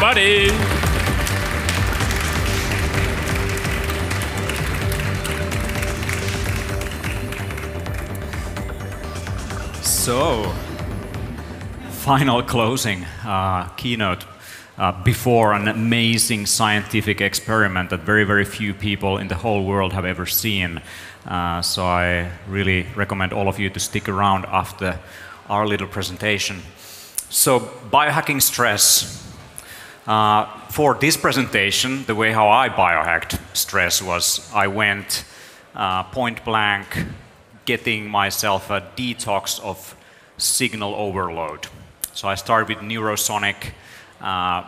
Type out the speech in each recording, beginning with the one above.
everybody. So, final closing keynote before an amazing scientific experiment that very, very few people in the whole world have ever seen. So I really recommend all of you to stick around after our little presentation. So, biohacking stress. For this presentation, the way how I biohacked stress was I went point blank getting myself a detox of signal overload. So I started with neurosonic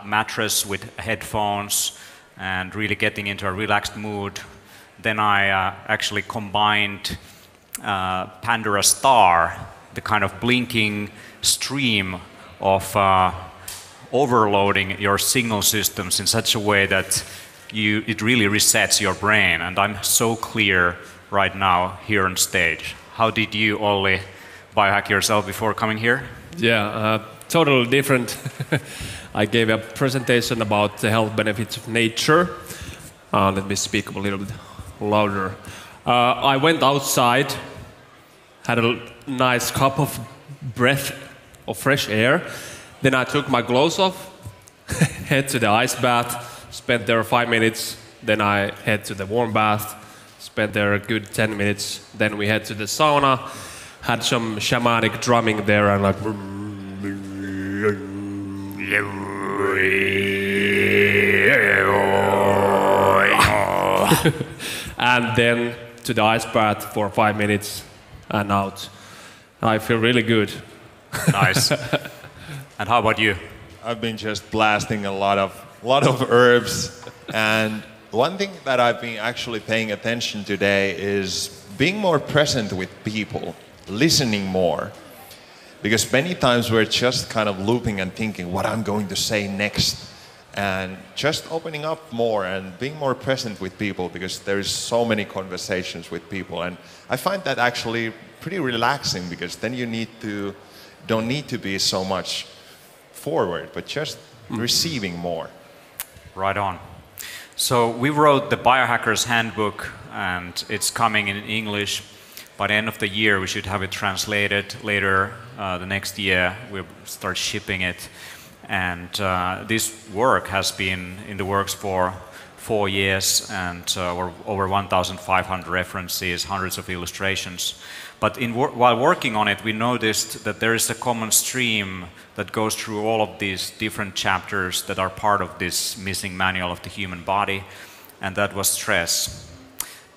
mattress with headphones and really getting into a relaxed mood. Then I actually combined Pandora Star, the kind of blinking stream of overloading your signal systems in such a way that it really resets your brain. And I'm so clear right now here on stage. How did you, Olli, biohack yourself before coming here? Yeah, totally different. I gave a presentation about the health benefits of nature. Let me speak a little bit louder. I went outside, had a nice cup of breath of fresh air. Then I took my clothes off, head to the ice bath, spent there 5 minutes. Then I head to the warm bath, spent there a good 10 minutes. Then we head to the sauna, had some shamanic drumming there and like... and then to the ice bath for 5 minutes and out. I feel really good. Nice. And how about you? I've been just blasting a lot of herbs, and one thing that I've been actually paying attention today is being more present with people, listening more. Because many times we're just kind of looping and thinking what I'm going to say next, and just opening up more and being more present with people, because there's so many conversations with people, and I find that actually pretty relaxing, because then you don't need to be so much forward, but just receiving more. Right on. So we wrote the Biohacker's Handbook, and it's coming in English. By the end of the year, we should have it translated. Later, the next year, we'll start shipping it. And this work has been in the works for 4 years, and over 1,500 references, hundreds of illustrations. But while working on it, we noticed that there is a common stream that goes through all of these different chapters that are part of this missing manual of the human body, and that was stress.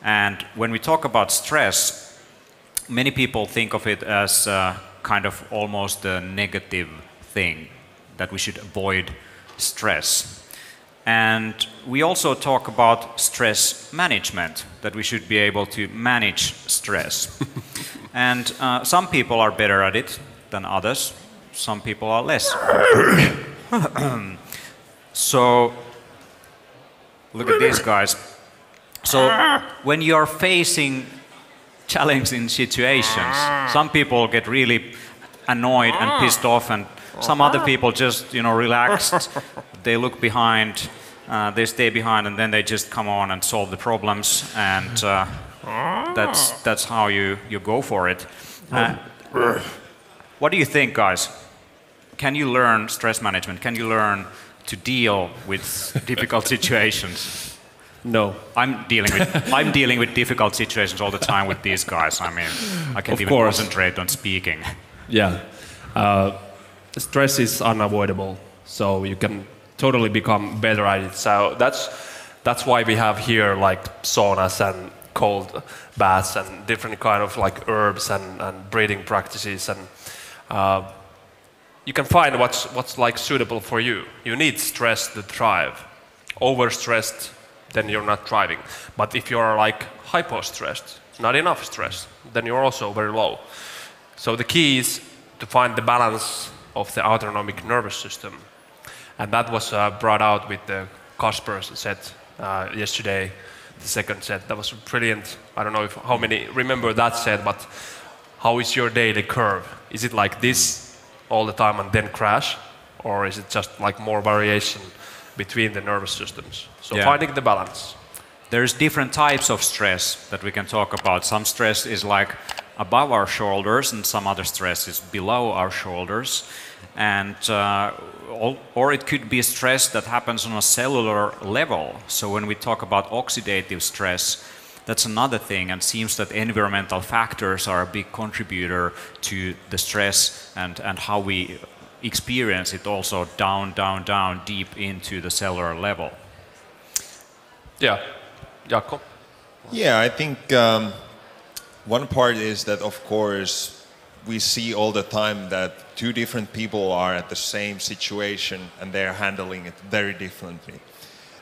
And when we talk about stress, many people think of it as kind of almost a negative thing, that we should avoid stress. And we also talk about stress management, that we should be able to manage stress. And some people are better at it than others. Some people are less. So, look at these guys. So, when you're facing challenging situations, some people get really annoyed and pissed off, and some other people just, relaxed. They look behind, they stay behind, and then they just come on and solve the problems. And that's how you go for it. What do you think, guys? Can you learn stress management? Can you learn to deal with difficult situations? No. I'm dealing with difficult situations all the time with these guys. I mean, I can't even concentrate on speaking. Yeah. Stress is unavoidable, so you can totally become better at it. So that's why we have here like saunas and cold baths and different kind of like herbs and breathing practices, and you can find what's like suitable for you. You need stress to thrive. Overstressed, then you're not thriving. But if you're like hypo-stressed, not enough stress, then you're also very low. So the key is to find the balance of the autonomic nervous system. And that was brought out with the Kasper's set yesterday, the second set. That was brilliant. I don't know how many remember that set, but how is your daily curve? Is it like this all the time and then crash? or is it just like more variation between the nervous systems? So Yeah. finding the balance. There's different types of stress that we can talk about. Some stress is like above our shoulders, and some other stress is below our shoulders. And or it could be stress that happens on a cellular level. So when we talk about oxidative stress, that's another thing, and seems that environmental factors are a big contributor to the stress and how we experience it also down, deep into the cellular level. Yeah. Jaakko? Yeah, I think one part is that, of course, we see all the time that two different people are at the same situation and they're handling it very differently.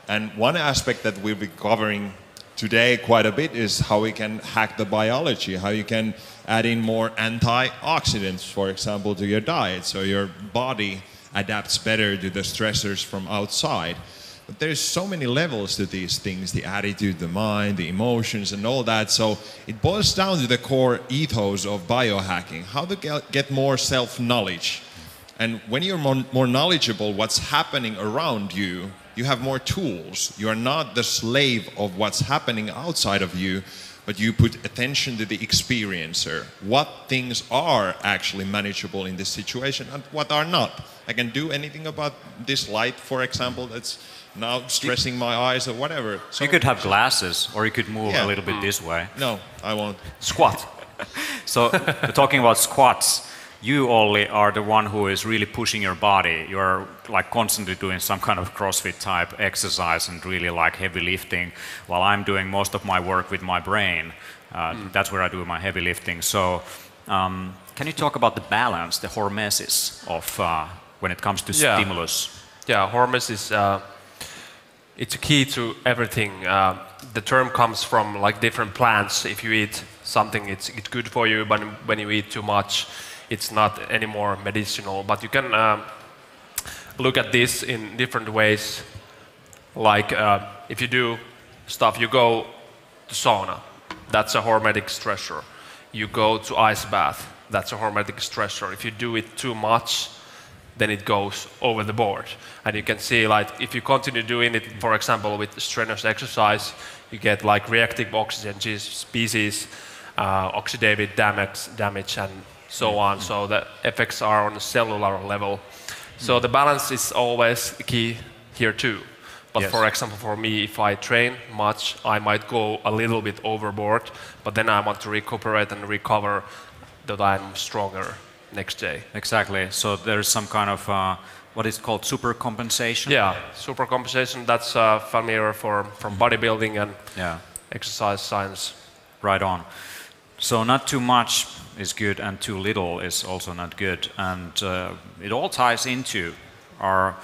And one aspect that we'll be covering today quite a bit is how we can hack the biology, how you can add in more antioxidants, for example, to your diet, so your body adapts better to the stressors from outside. But there's so many levels to these things, the attitude, the mind, the emotions, and all that. So it boils down to the core ethos of biohacking, how to get more self-knowledge. And when you're more knowledgeable what's happening around you, you have more tools. You are not the slave of what's happening outside of you, but you put attention to the experiencer. What things are actually manageable in this situation and what are not. I can do anything about this light, for example, that's now stressing my eyes or whatever. So you could have glasses, or you could move a little bit this way. No, I won't. Squat. So talking about squats, you, Olli, are the one who is really pushing your body. You're like constantly doing some kind of CrossFit type exercise and really like heavy lifting, while I'm doing most of my work with my brain. That's where I do my heavy lifting. So can you talk about the balance, the hormesis of when it comes to stimulus? Yeah, hormesis, it's a key to everything. The term comes from like different plants. If you eat something, it's good for you, but when you eat too much, it's not anymore medicinal. But you can look at this in different ways. Like if you do stuff, you go to sauna, that's a hormetic stressor. You go to ice bath, that's a hormetic stressor. If you do it too much, then it goes over the board. And you can see, like, if you continue doing it, for example, with strenuous exercise, you get like reactive oxygen species, oxidative damage, and so on. So the effects are on a cellular level. So the balance is always key here too. But for example, for me, if I train much, I might go a little bit overboard, but then I want to recuperate and recover that I'm stronger next day. Exactly. So there's some kind of what is called supercompensation. Yeah, supercompensation. That's familiar from bodybuilding and exercise science. Right on. So not too much is good, and too little is also not good, and it all ties into our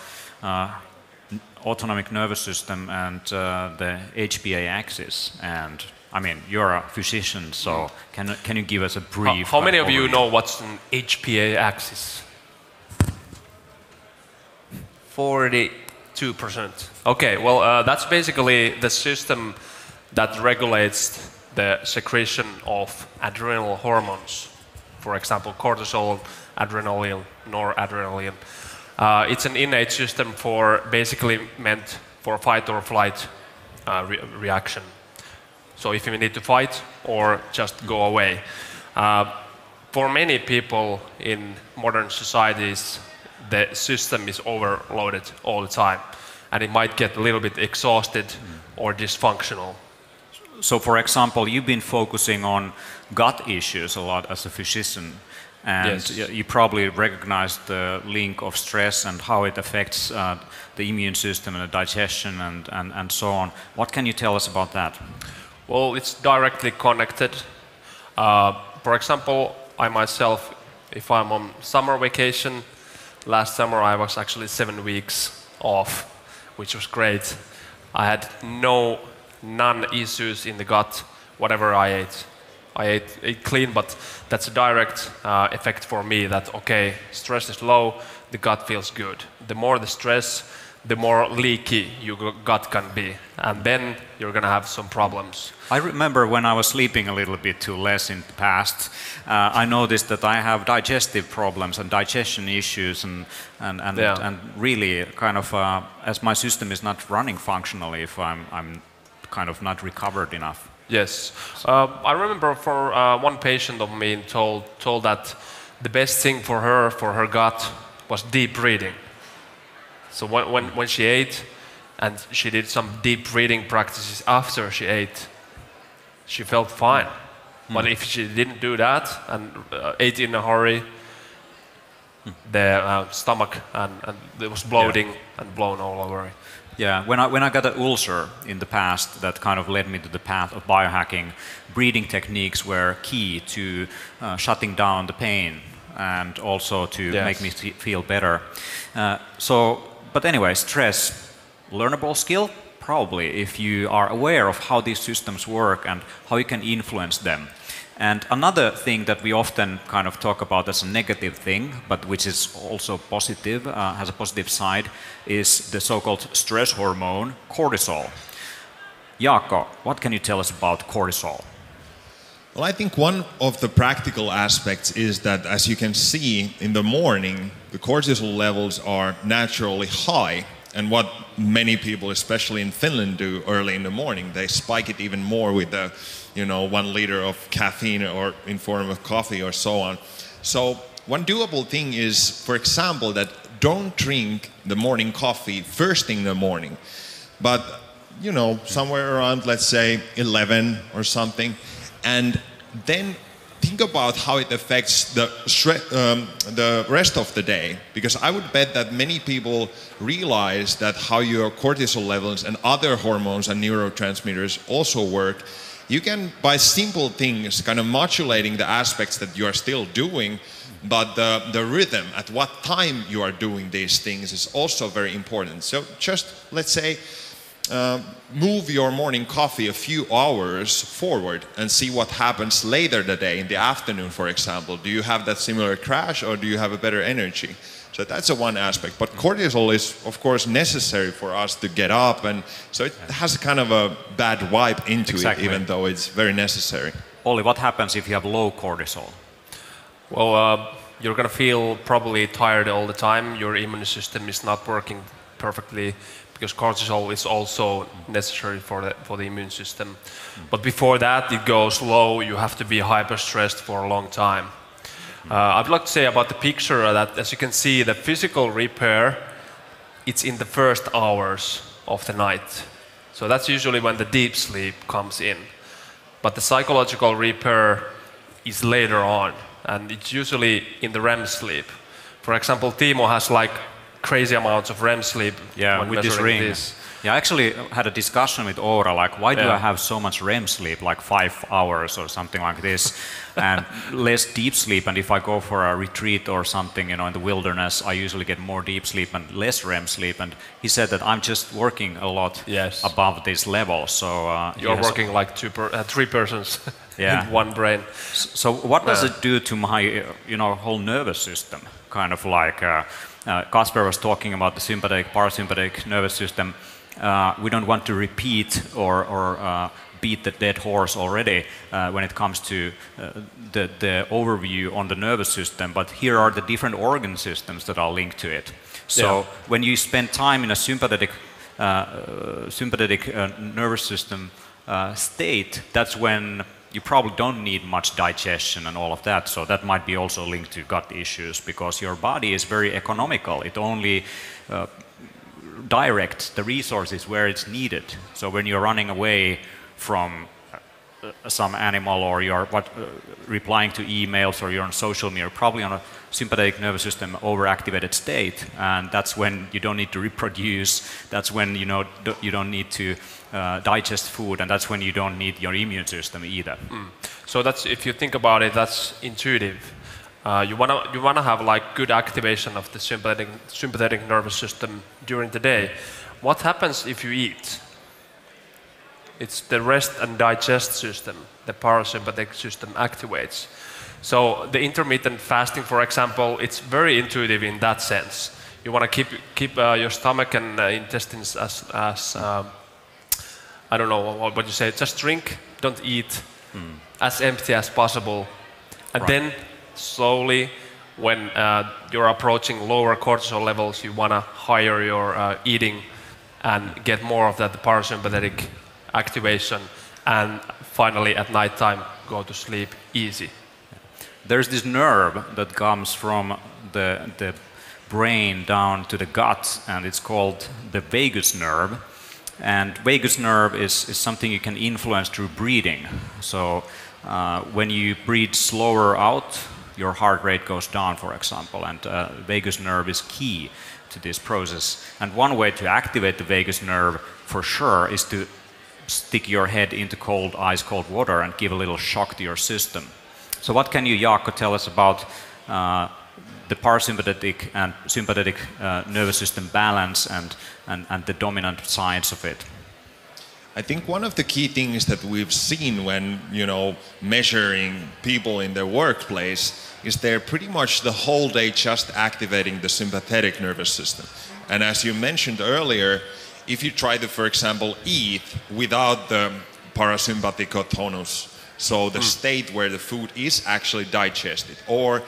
autonomic nervous system and the HPA axis. And I mean, you're a physician, so can you give us a brief? How many of you know what's an HPA axis? 42%. Okay, well, that's basically the system that regulates the secretion of adrenal hormones. For example, cortisol, adrenaline, noradrenaline. It's an innate system for basically meant for fight or flight reaction. So if you need to fight or just go away. For many people in modern societies, the system is overloaded all the time, and it might get a little bit exhausted or dysfunctional. So for example, you've been focusing on gut issues a lot as a physician, and you probably recognize the link of stress and how it affects the immune system and the digestion and so on. What can you tell us about that? Well, it's directly connected. For example, I myself, if I'm on summer vacation, last summer I was actually 7 weeks off, which was great. I had none issues in the gut, whatever I ate. I ate clean, but that's a direct effect for me that, okay, stress is low, the gut feels good. The more the stress, the more leaky your gut can be, and then you're going to have some problems. I remember when I was sleeping a little bit too less in the past, I noticed that I have digestive problems and digestion issues, and really kind of as my system is not running functionally if I'm kind of not recovered enough. Yes, I remember for one patient of mine told that the best thing for her gut was deep breathing. So when she ate and she did some deep breathing practices after she ate, she felt fine. But if she didn't do that and ate in a hurry, the stomach and it was bloating and blown all over it. Yeah, when I got an ulcer in the past, that kind of led me to the path of biohacking. Breathing techniques were key to shutting down the pain and also to make me feel better. But anyway, stress, learnable skill? Probably, if you are aware of how these systems work and how you can influence them. And another thing that we often kind of talk about as a negative thing, but which is also positive, has a positive side, is the so-called stress hormone, cortisol. Jaakko, what can you tell us about cortisol? Well, I think one of the practical aspects is that, as you can see in the morning, the cortisol levels are naturally high. And what many people, especially in Finland, do early in the morning, they spike it even more with the 1 liter of caffeine or in form of coffee or so on. So one doable thing is, for example, that don't drink the morning coffee first thing in the morning, but somewhere around, let's say 11 or something, and then think about how it affects the rest of the day, because I would bet that many people realize that how your cortisol levels and other hormones and neurotransmitters also work. You can, by simple things, kind of modulating the aspects that you are still doing, but the rhythm, at what time you are doing these things, is also very important. So just, let's say, move your morning coffee a few hours forward and see what happens later the day, in the afternoon, for example. Do you have that similar crash, or do you have a better energy? So that's one aspect. But cortisol is, of course, necessary for us to get up, and so it has kind of a bad vibe into it, even though it's very necessary. Olli, what happens if you have low cortisol? Well, you're going to feel probably tired all the time. Your immune system is not working perfectly, because cortisol is also necessary for the immune system. But before that, it goes low. You have to be hyper-stressed for a long time. I'd like to say about the picture that, as you can see, the physical repair, it's in the first hours of the night. So that's usually when the deep sleep comes in. But the psychological repair is later on, and it's usually in the REM sleep. For example, Teemu has like crazy amounts of REM sleep when with this ring. Yeah, I actually had a discussion with Oura, like, why do I have so much REM sleep, like 5 hours or something like this, and less deep sleep? And if I go for a retreat or something, in the wilderness, I usually get more deep sleep and less REM sleep. And he said that I'm just working a lot above this level. So you're working like 3 persons in one brain. So what does it do to my, whole nervous system? Kind of like Kasper was talking about the sympathetic, parasympathetic nervous system. We don't want to repeat or beat the dead horse already when it comes to the overview on the nervous system, but here are the different organ systems that are linked to it. So when you spend time in a sympathetic nervous system state, that's when you probably don't need much digestion and all of that, so that might be also linked to gut issues, because your body is very economical. It only directs the resources where it's needed. So when you're running away from some animal, or you're replying to emails, or you're on social media, probably on a sympathetic nervous system overactivated state, and that's when you don't need to reproduce, that's when you don't need to digest food, and that's when you don't need your immune system either. So that's, if you think about it, that's intuitive. You wanna have like good activation of the sympathetic nervous system during the day. What happens if you eat? It's the rest and digest system, the parasympathetic system activates. So the intermittent fasting, for example, it's very intuitive in that sense. you want to keep your stomach and intestines as I don't know what you say, just drink, don't eat, as empty as possible. And then slowly, when you're approaching lower cortisol levels, you want to higher your eating and get more of that parasympathetic activation. And finally, at nighttime, go to sleep easy. There's this nerve that comes from the brain down to the gut, and it's called the vagus nerve. And vagus nerve is something you can influence through breathing. So when you breathe slower out, your heart rate goes down, for example, and vagus nerve is key to this process. And one way to activate the vagus nerve, for sure, is to stick your head into cold, ice-cold water and give a little shock to your system. So what can you, Jaakko, tell us about the parasympathetic and sympathetic nervous system balance and the dominant sides of it? I think one of the key things that we've seen when, measuring people in their workplace is they're pretty much the whole day just activating the sympathetic nervous system. And as you mentioned earlier, if you try to, for example, eat without the parasympathetic tonus, so the state where the food is actually digested, or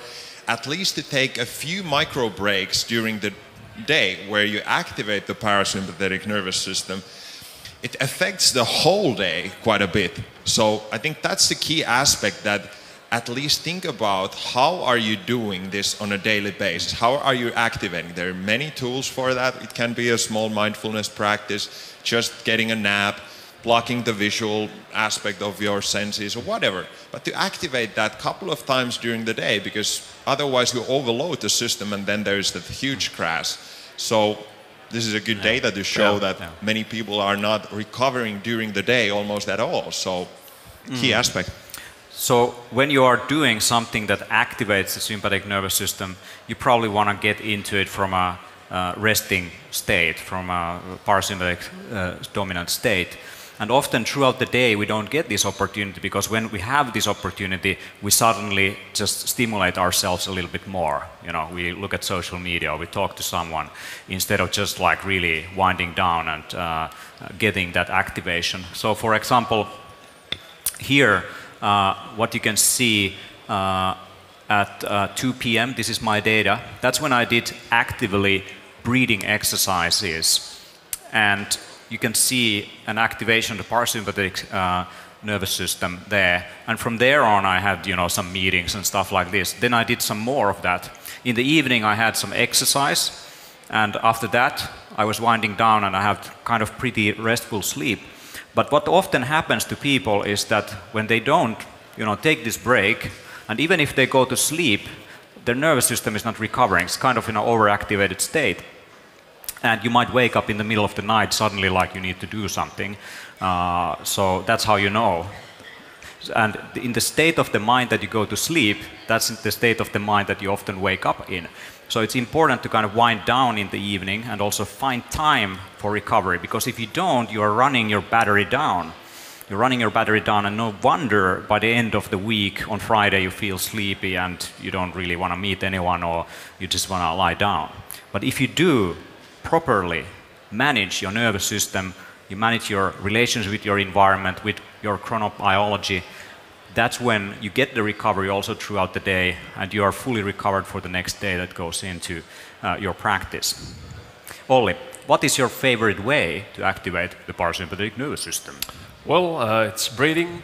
at least to take a few micro breaks during the day where you activate the parasympathetic nervous system, it affects the whole day quite a bit. So I think that's the key aspect, that at least think about how are you doing this on a daily basis? How are you activating? There are many tools for that. It can be a small mindfulness practice, just getting a nap, blocking the visual aspect of your senses or whatever. But to activate that a couple of times during the day, because otherwise you overload the system and then there's that huge crash. So this is a good data to show that many people are not recovering during the day almost at all. So key aspect. So when you are doing something that activates the sympathetic nervous system, you probably want to get into it from a resting state, from a parasympathetic dominant state. And often throughout the day we don't get this opportunity, because when we have this opportunity, we suddenly just stimulate ourselves a little bit more. We look at social media, or we talk to someone, instead of just like really winding down and getting that activation. So for example, here, what you can see at 2 p.m., this is my data, that's when I did actively breathing exercises. And you can see an activation of the parasympathetic nervous system there. And from there on, I had some meetings and stuff like this. Then I did some more of that. In the evening, I had some exercise. And after that, I was winding down and I had kind of pretty restful sleep. But what often happens to people is that when they don't, take this break, and even if they go to sleep, their nervous system is not recovering. It's kind of in an overactivated state. And you might wake up in the middle of the night suddenly like you need to do something. So that's how you know. And in the state of the mind that you go to sleep, that's the state of the mind that you often wake up in. So it's important to kind of wind down in the evening and also find time for recovery, because if you don't, you are running your battery down. You're running your battery down, and no wonder by the end of the week on Friday you feel sleepy and you don't really want to meet anyone, or you just want to lie down. But if you do properly manage your nervous system, you manage your relations with your environment, with your chronobiology, that's when you get the recovery also throughout the day, and you are fully recovered for the next day that goes into your practice. Olli, what is your favorite way to activate the parasympathetic nervous system? Well, it's breathing,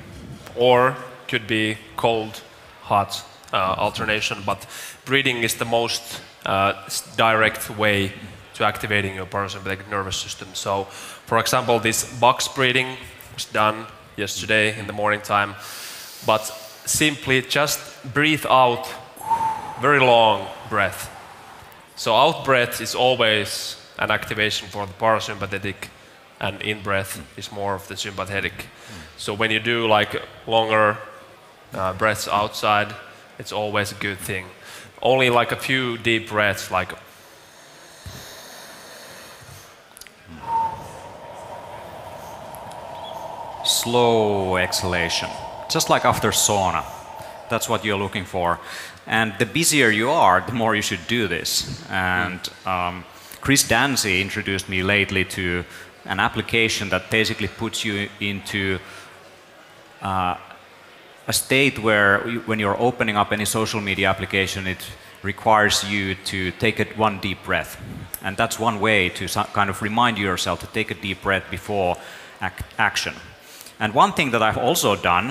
or could be cold, hot alternation, but breathing is the most direct way to activating your parasympathetic nervous system. So, for example, this box breathing was done yesterday in the morning time, but simply just breathe out, very long breath. So out breath is always an activation for the parasympathetic, and in breath is more of the sympathetic. So when you do like longer breaths outside, it's always a good thing. Only like a few deep breaths, like slow exhalation, just like after sauna. That's what you're looking for. And the busier you are, the more you should do this. And Chris Dancy introduced me lately to an application that basically puts you into a state where when you're opening up any social media application, it requires you to take one deep breath. And that's one way to kind of remind yourself to take a deep breath before action. And one thing that I've also done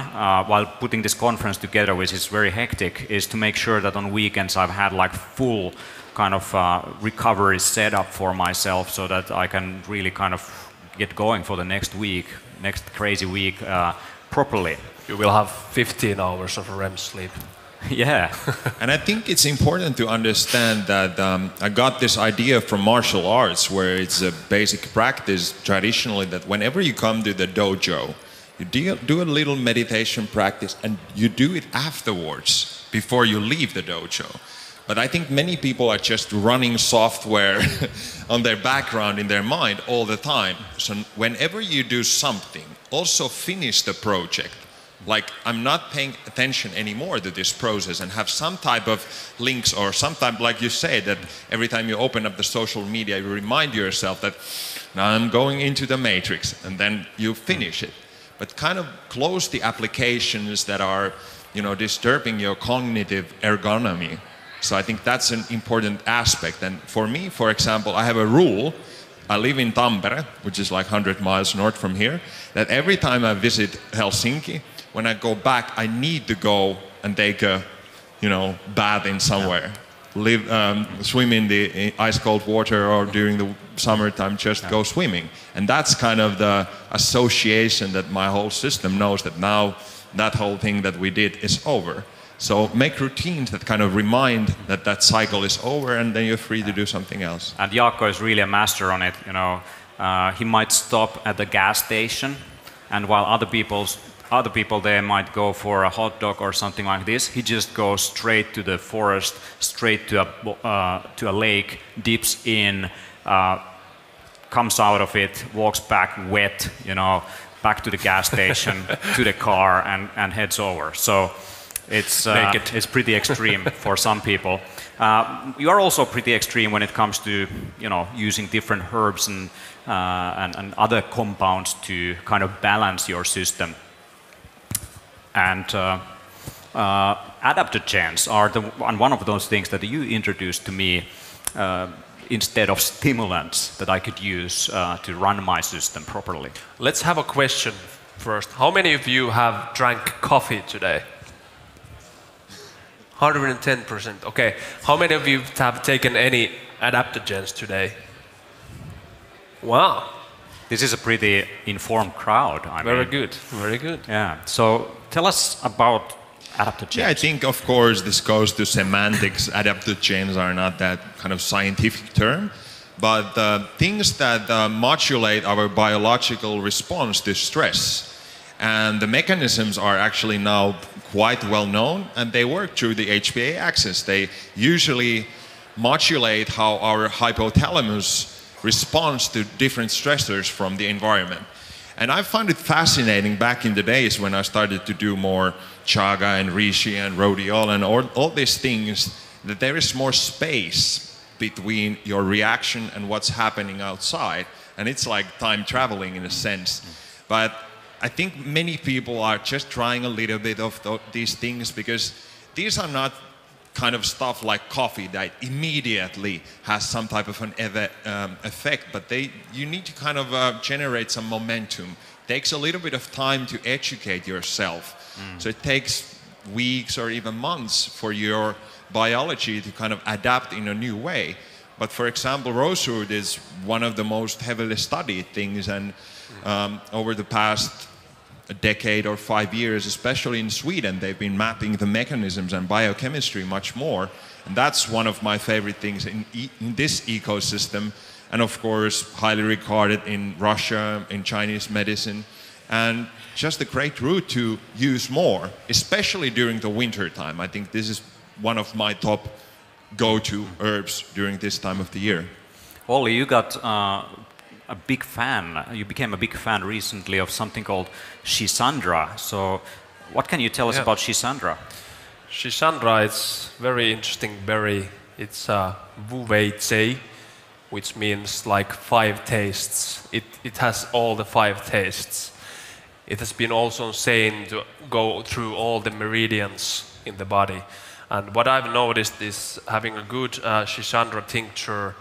while putting this conference together, which is very hectic, is to make sure that on weekends I've had like full kind of recovery set up for myself so that I can really kind of get going for the next week, next crazy week properly. You will have 15 hours of REM sleep. Yeah. And I think it's important to understand that I got this idea from martial arts, where it's a basic practice traditionally that whenever you come to the dojo, you do a little meditation practice and you do it afterwards, before you leave the dojo. But I think many people are just running software on their background in their mind all the time. So whenever you do something, also finish the project. Like, I'm not paying attention anymore to this process, and have some type of links, or some type, like you say, that every time you open up the social media, you remind yourself that now I'm going into the matrix, and then you finish it. But kind of close the applications that are, you know, disturbing your cognitive ergonomy. So I think that's an important aspect. And for me, for example, I have a rule. I live in Tampere, which is like 100 miles north from here, that every time I visit Helsinki, when I go back, I need to go and take a, you know, bath in somewhere. Swim in the ice cold water, or during the summertime just go swimming. And that's kind of the association that my whole system knows that now that whole thing that we did is over. So make routines that kind of remind that that cycle is over, and then you're free to do something else. And Jaakko is really a master on it. You know, he might stop at the gas station, and while other people there might go for a hot dog or something like this, he just goes straight to the forest, straight to a lake, dips in, comes out of it, walks back wet, you know, back to the gas station, to the car, and heads over. So it's pretty extreme for some people. You are also pretty extreme when it comes to, you know, using different herbs and other compounds to kind of balance your system. And adaptogens are one of those things that you introduced to me instead of stimulants that I could use to run my system properly. Let's have a question first. How many of you have drank coffee today? 110%. Okay. How many of you have taken any adaptogens today? Wow. This is a pretty informed crowd. Very good. Very good. Yeah. So tell us about adaptogens. Yeah, I think, of course, this goes to semantics. Adaptogens are not that kind of scientific term, but things that modulate our biological response to stress. And the mechanisms are actually now quite well known, and they work through the HPA axis. They usually modulate how our hypothalamus responds to different stressors from the environment. And I found it fascinating back in the days when I started to do more chaga and reishi and rhodiola and all these things, that there is more space between your reaction and what's happening outside. And it's like time traveling in a sense. But I think many people are just trying a little bit of these things, because these are not kind of stuff like coffee that immediately has some type of an effect, but you need to kind of generate some momentum. It takes a little bit of time to educate yourself. So it takes weeks or even months for your biology to kind of adapt in a new way. But for example, rosewood is one of the most heavily studied things, and over the past a decade or 5 years, especially in Sweden, they've been mapping the mechanisms and biochemistry much more. And that's one of my favorite things in this ecosystem. And of course, highly regarded in Russia, in Chinese medicine. And just a great root to use more, especially during the winter time. I think this is one of my top go-to herbs during this time of the year. Olli, you got a big fan. You became a big fan recently of something called Schisandra. So what can you tell us about Schisandra? Schisandra is very interesting berry. It's Wuveitse, which means like 5 tastes. It has all the 5 tastes. It has been also seen to go through all the meridians in the body. And what I've noticed is having a good Schisandra tincture,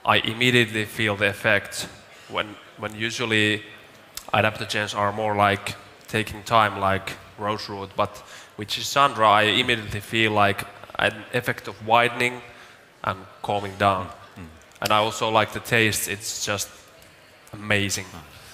I immediately feel the effect when usually adaptogens are more like taking time, like rosewood, but with Schisandra I immediately feel like an effect of widening and calming down. And I also like the taste, it's just amazing.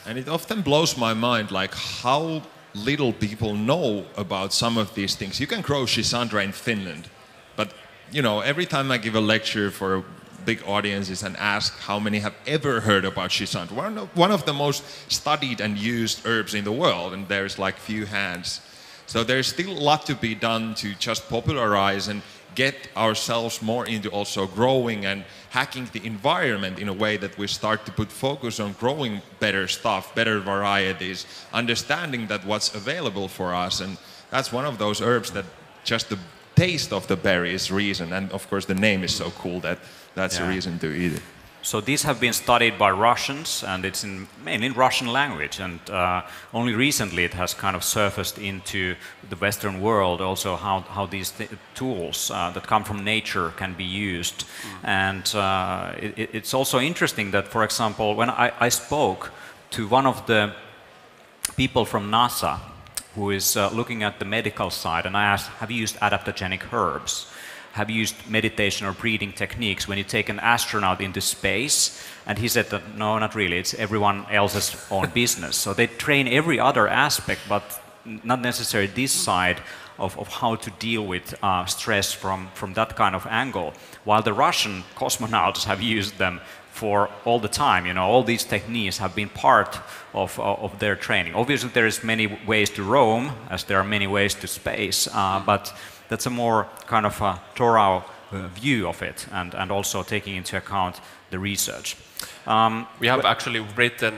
And it often blows my mind like how little people know about some of these things. You can grow Schisandra in Finland, but you know, every time I give a lecture for big audiences and ask how many have ever heard about Schisandra, one of the most studied and used herbs in the world, and there's like few hands. So there's still a lot to be done to just popularize and get ourselves more into also growing and hacking the environment in a way that we start to put focus on growing better stuff, better varieties, understanding that what's available for us. And that's one of those herbs that just the taste of the berry is reason. And of course the name is so cool that that's a reason to eat it. So these have been studied by Russians, and it's mainly in Russian language, and only recently it has kind of surfaced into the Western world also how these tools that come from nature can be used. And it's also interesting that, for example, when I spoke to one of the people from NASA who is looking at the medical side, and I asked, have you used adaptogenic herbs? Have you used meditation or breathing techniques when you take an astronaut into space? And he said that no, not really, it's everyone else's own business. So they train every other aspect, but not necessarily this side of how to deal with stress from that kind of angle. While the Russian cosmonauts have used them for all the time, you know, all these techniques have been part of their training. Obviously there is many ways to roam, as there are many ways to space, but that's a more kind of a thorough view of it, and also taking into account the research. We have actually written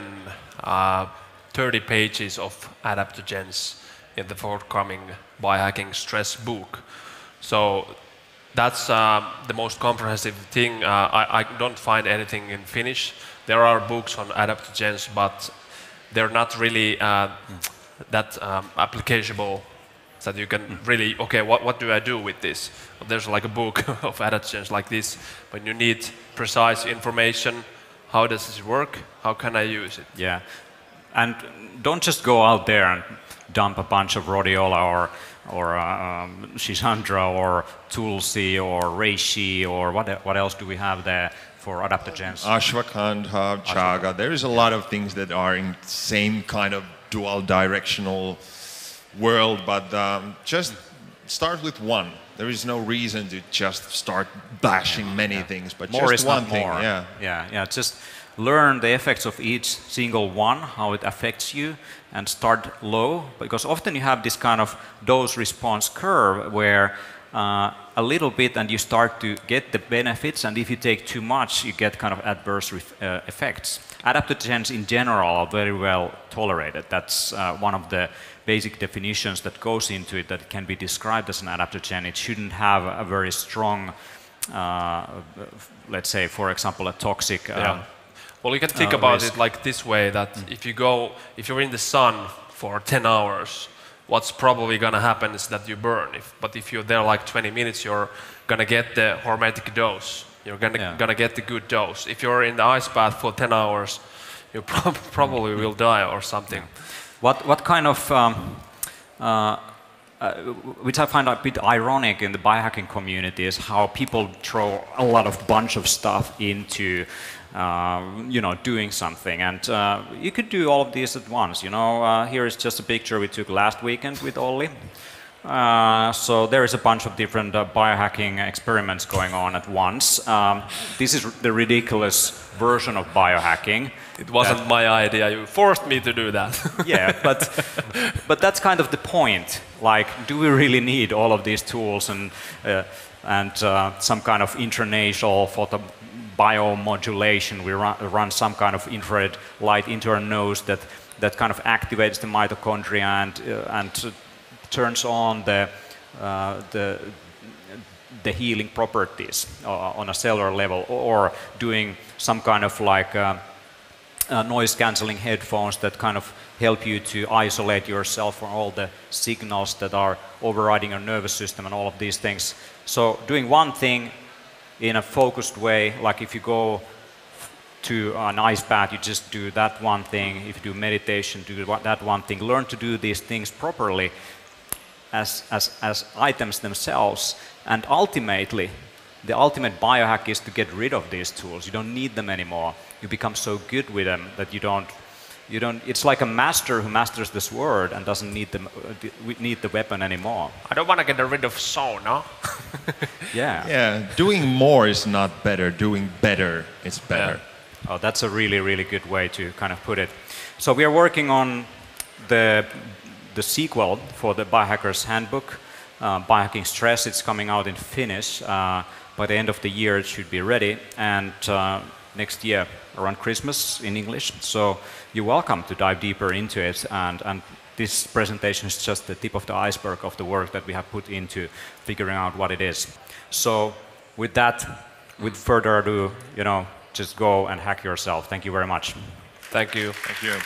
30 pages of adaptogens in the forthcoming Biohacking Stress book. So that's the most comprehensive thing. I don't find anything in Finnish. There are books on adaptogens, but they're not really that applicable, that you can really, okay, what do I do with this? Well, there's like a book of adaptogens like this, when you need precise information, how does this work, how can I use it? Yeah, and don't just go out there and dump a bunch of rhodiola or Schisandra or tulsi or reishi, or what else do we have there for adaptogens? Ashwagandha, chaga, there is a lot of things that are in the same kind of dual directional world, but just start with one. There is no reason to just start bashing many things, but more just is one not thing. more. Yeah. Just learn the effects of each single one, how it affects you, and start low, because often you have this kind of dose-response curve where a little bit and you start to get the benefits, and if you take too much, you get kind of adverse effects. Adaptogens in general are very well tolerated. That's one of the basic definitions that goes into it, that it can be described as an adaptogen. It shouldn't have a very strong, let's say, for example, a toxic. Well, you can think about it like this way: that if you're in the sun for 10 hours, what's probably going to happen is that you burn. But if you're there like 20 minutes, you're going to get the hormetic dose. You're going to get the good dose. If you're in the ice bath for 10 hours, you probably will die or something. What kind of, which I find a bit ironic in the biohacking community, is how people throw a lot of bunch of stuff into doing something, and you could do all of these at once. Here is just a picture we took last weekend with Olli. So there is a bunch of different biohacking experiments going on at once. This is the ridiculous version of biohacking. It wasn't my idea. You forced me to do that. Yeah, but that's kind of the point. Like, do we really need all of these tools and some kind of intranasal biomodulation? We run some kind of infrared light into our nose that kind of activates the mitochondria and turns on the the healing properties on a cellular level, or doing some kind of like noise cancelling headphones that kind of help you to isolate yourself from all the signals that are overriding your nervous system and all of these things. So doing one thing in a focused way, like if you go to an ice bath, you just do that one thing. If you do meditation, do that one thing. Learn to do these things properly as items themselves. And ultimately, the ultimate biohack is to get rid of these tools. You don't need them anymore. You become so good with them that you don't. It's like a master who masters the sword and doesn't need the weapon anymore. I don't want to get rid of sauna. Yeah. Yeah, doing more is not better. Doing better is better. Yeah. Oh, that's a really, really good way to kind of put it. So we are working on the sequel for the Biohacker's Handbook, Biohacking Stress. It's coming out in Finnish. By the end of the year, it should be ready. And next year, around Christmas, in English. So you're welcome to dive deeper into it. And this presentation is just the tip of the iceberg of the work that we have put into figuring out what it is. So with that, with further ado, just go and hack yourself. Thank you very much. Thank you. Thank you.